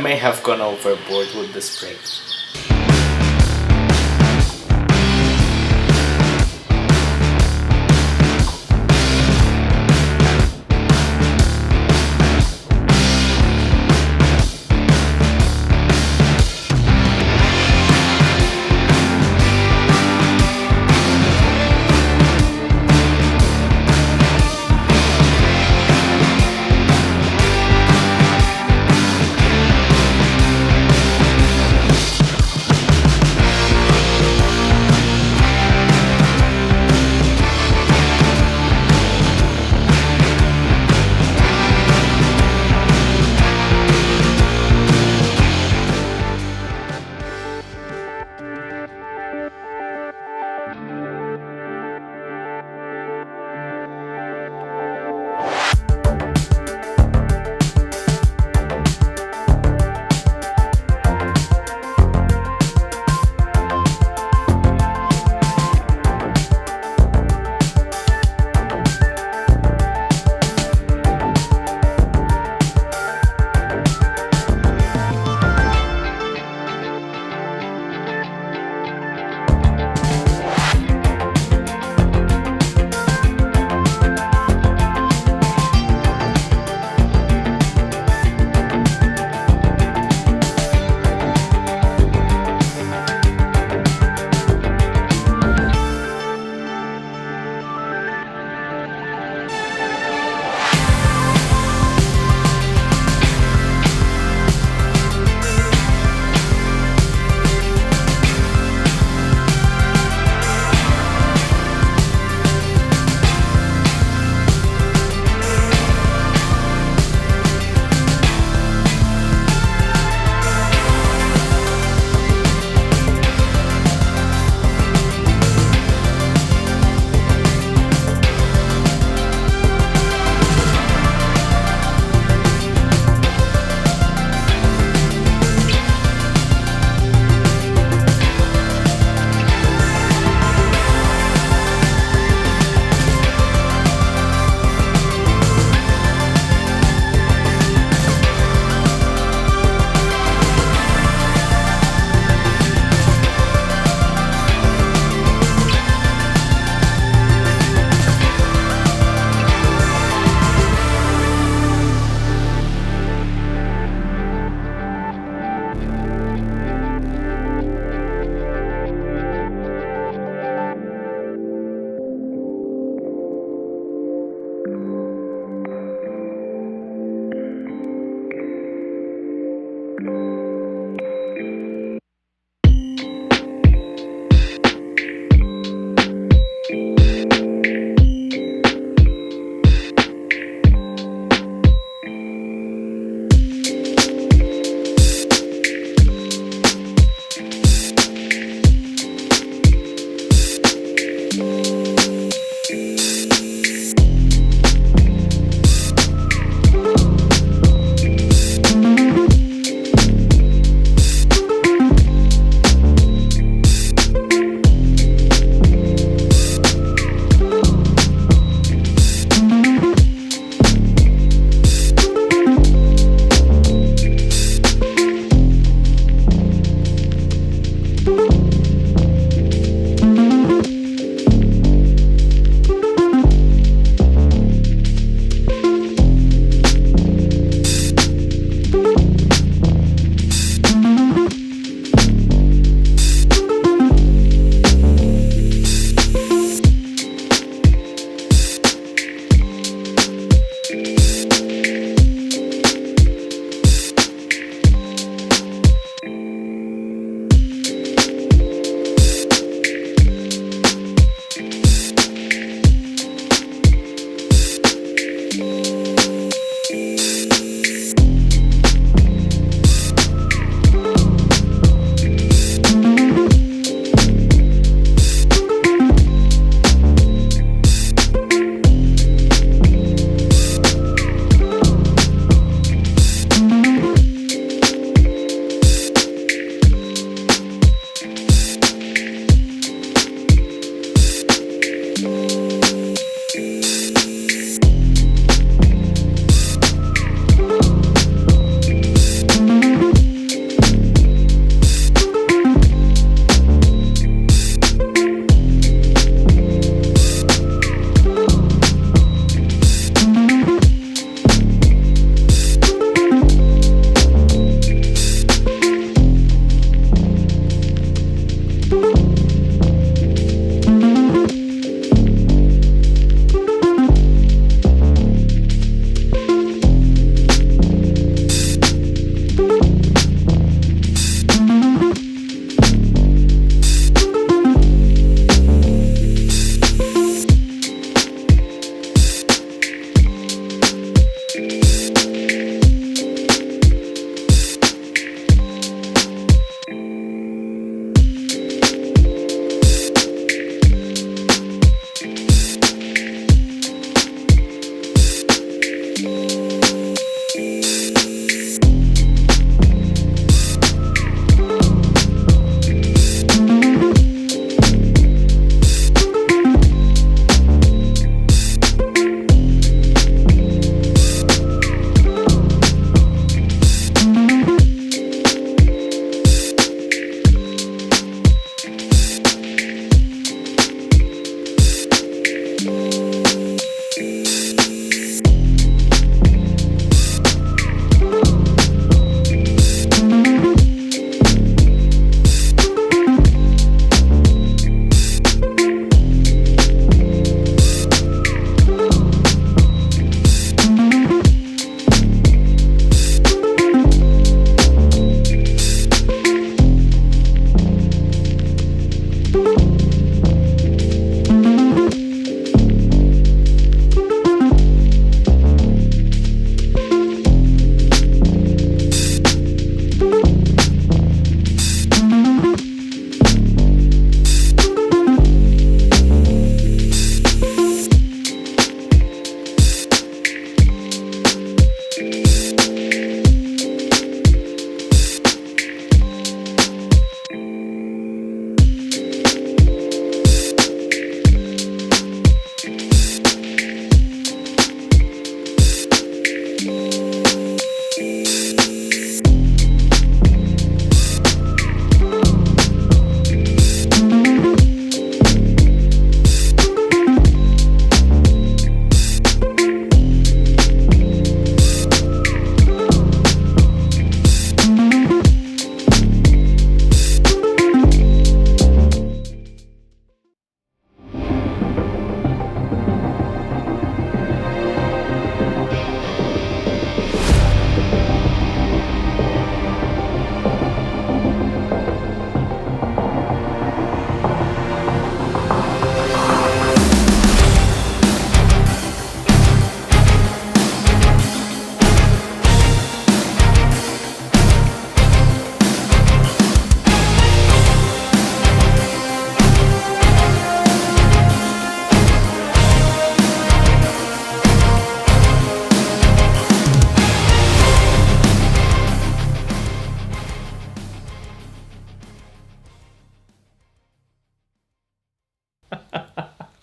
may have gone overboard with the spray.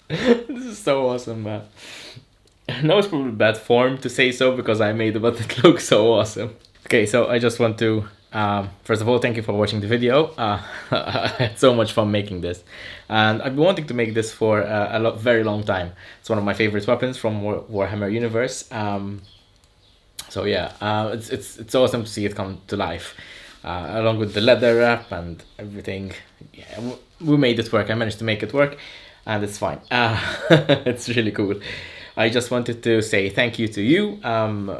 This is so awesome, man. I know it's probably bad form to say so because I made it, but it looks so awesome. Okay, so I just want to, first of all, thank you for watching the video. I had so much fun making this. And I've been wanting to make this for very long time. It's one of my favorite weapons from Warhammer universe. So yeah, it's awesome to see it come to life. Along with the leather wrap and everything. Yeah, we made it work. I managed to make it work, and it's fine. It's really cool. I just wanted to say thank you to you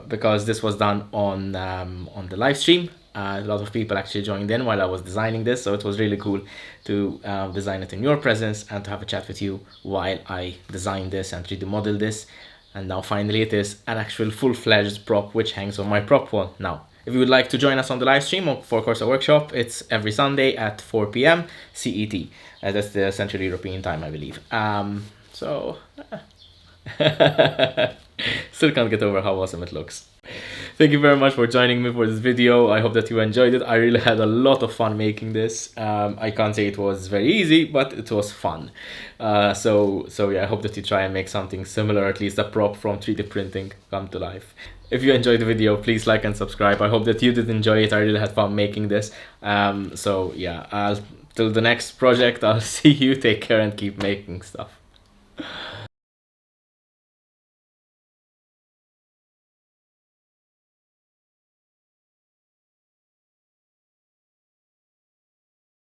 because this was done on the live stream. A lot of people actually joined in while I was designing this, so it was really cool to design it in your presence and to have a chat with you while I designed this and 3D model this. And now finally it is an actual full-fledged prop which hangs on my prop wall now. If you would like to join us on the live stream or for Corsa Workshop, it's every Sunday at 4 p.m. CET. That's the Central European time, I believe. Still can't get over how awesome it looks. Thank you very much for joining me for this video. I hope that you enjoyed it. I really had a lot of fun making this. I can't say it was very easy, but it was fun. So yeah, I hope that you try and make something similar, at least a prop from 3D printing come to life. If you enjoyed the video, please like and subscribe. I hope that you did enjoy it. I really had fun making this. So yeah, till the next project, I'll see you. Take care and keep making stuff.